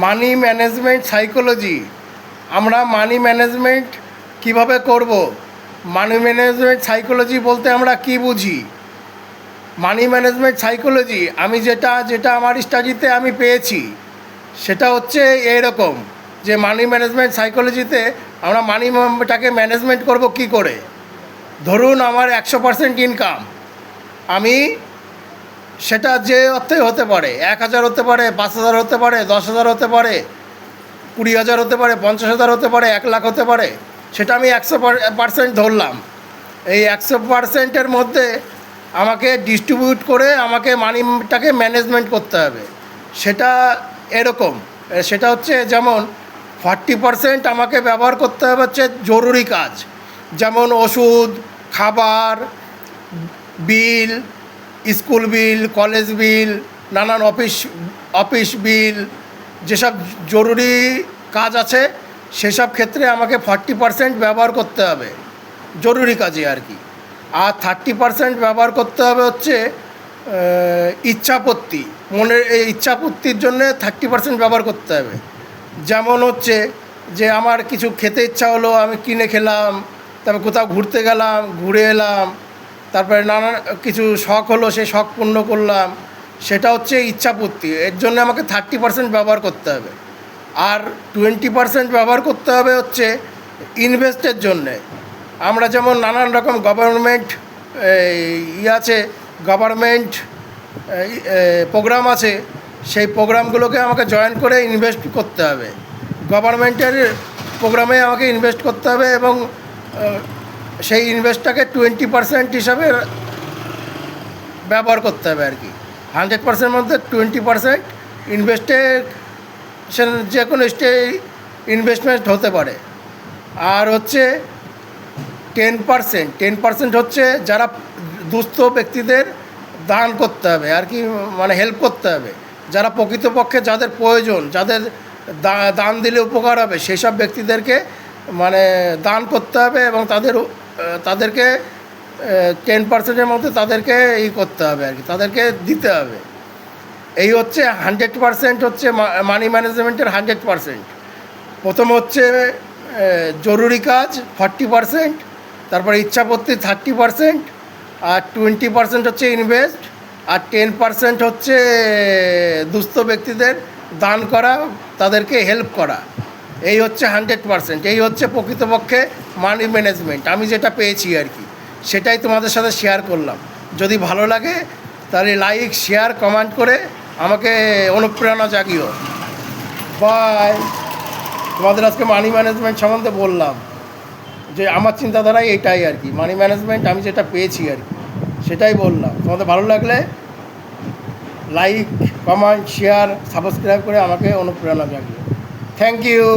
Money management psychology. আমরা money management কিভাবে করব, মানি ম্যানেজমেন্ট সাইকোলজি বলতে আমরা কি বুঝি? মানি ম্যানেজমেন্ট সাইকোলজি আমি যেটা যেটা আমার স্টাডিতে আমি পেয়েছি সেটা হচ্ছে এরকম, যে মানি ম্যানেজমেন্ট সাইকোলজিতে আমরা মানিটাকে ম্যানেজমেন্ট করব কি করে। ধরুন আমার 100% ইনকাম, আমি সেটা যে অর্থে হতে পারে, 1000 হতে পারে, 5000 হতে পারে, 10,000 হতে পারে, 20,000 হতে পারে, 50,000 হতে পারে, 1,00,000 হতে পারে, সেটা আমি 100% ধরলাম। এই 100%-এর মধ্যে আমাকে ডিস্ট্রিবিউট করে আমাকে মানিটাকে ম্যানেজমেন্ট করতে হবে। সেটা এরকম, সেটা হচ্ছে যেমন 40% আমাকে ব্যবহার করতে হবে হচ্ছে জরুরি কাজ, যেমন ওষুধ, খাবার, বিল, স্কুল বিল, কলেজ বিল, নানান অফিস বিল, যেসব জরুরি কাজ আছে সেসব ক্ষেত্রে আমাকে 40% ব্যবহার করতে হবে, জরুরি কাজে আর কি। আর 30% ব্যবহার করতে হবে হচ্ছে ইচ্ছাপত্তি, মনের এই ইচ্ছাপত্তির জন্য 30% ব্যবহার করতে হবে। যেমন হচ্ছে যে আমার কিছু খেতে ইচ্ছা হলো, আমি কিনে খেলাম, তারপর কোথাও ঘুরতে গেলাম, ঘুরে এলাম, তারপরে নানান কিছু শখ হলো, সেই শখ পূর্ণ করলাম, সেটা হচ্ছে ইচ্ছাপূর্তি। এর জন্য আমাকে 30% ব্যবহার করতে হবে। আর 20% ব্যবহার করতে হবে হচ্ছে ইনভেস্টের জন্যে। আমরা যেমন নানান রকম গভর্নমেন্ট আছে, গভর্নমেন্ট প্রোগ্রাম আছে, সেই প্রোগ্রামগুলোকে আমাকে জয়েন করে ইনভেস্ট করতে হবে। গভর্নমেন্টের প্রোগ্রামে আমাকে ইনভেস্ট করতে হবে এবং সেই ইনভেস্টটাকে 20% হিসাবে ব্যবহার করতে হবে আর কি। 100% মধ্যে 20% ইনভেস্টেশন, যে কোনো ইনভেস্টমেন্ট হতে পারে। আর হচ্ছে 10% হচ্ছে যারা দুস্থ ব্যক্তিদের দান করতে হবে আর কি, মানে হেল্প করতে হবে। যারা প্রকৃতপক্ষে যাদের প্রয়োজন, যাদের দান দিলে উপকার হবে, সেই সব ব্যক্তিদেরকে মানে দান করতে হবে এবং তাদেরকে 10%-এর মধ্যে তাদেরকে করতে হবে আর কি, তাদেরকে দিতে হবে। এই হচ্ছে 100% হচ্ছে মানি ম্যানেজমেন্টের 100%। প্রথম হচ্ছে জরুরি কাজ 40%, তারপরে ইচ্ছাপত্তি 30%, আর 20% হচ্ছে ইনভেস্ট, আর 10% হচ্ছে দুস্থ ব্যক্তিদের দান করা, তাদেরকে হেল্প করা। এই হচ্ছে 100%, এই হচ্ছে প্রকৃতপক্ষে মানি ম্যানেজমেন্ট আমি যেটা পেয়েছি আর কি, সেটাই তোমাদের সাথে শেয়ার করলাম। যদি ভালো লাগে তাহলে লাইক, শেয়ার, কমেন্ট করে আমাকে অনুপ্রেরণা জাগিও। বাই। তোমাদের আজকে মানি ম্যানেজমেন্ট সম্বন্ধে বললাম, যে আমার চিন্তাধারায় এটাই আর কি, মানি ম্যানেজমেন্ট আমি যেটা পেয়েছি আর কি, সেটাই বললাম। তোমাদের ভালো লাগলে লাইক, কমেন্ট, শেয়ার, সাবস্ক্রাইব করে আমাকে অনুপ্রেরণা জাগিয়ে। Thank you.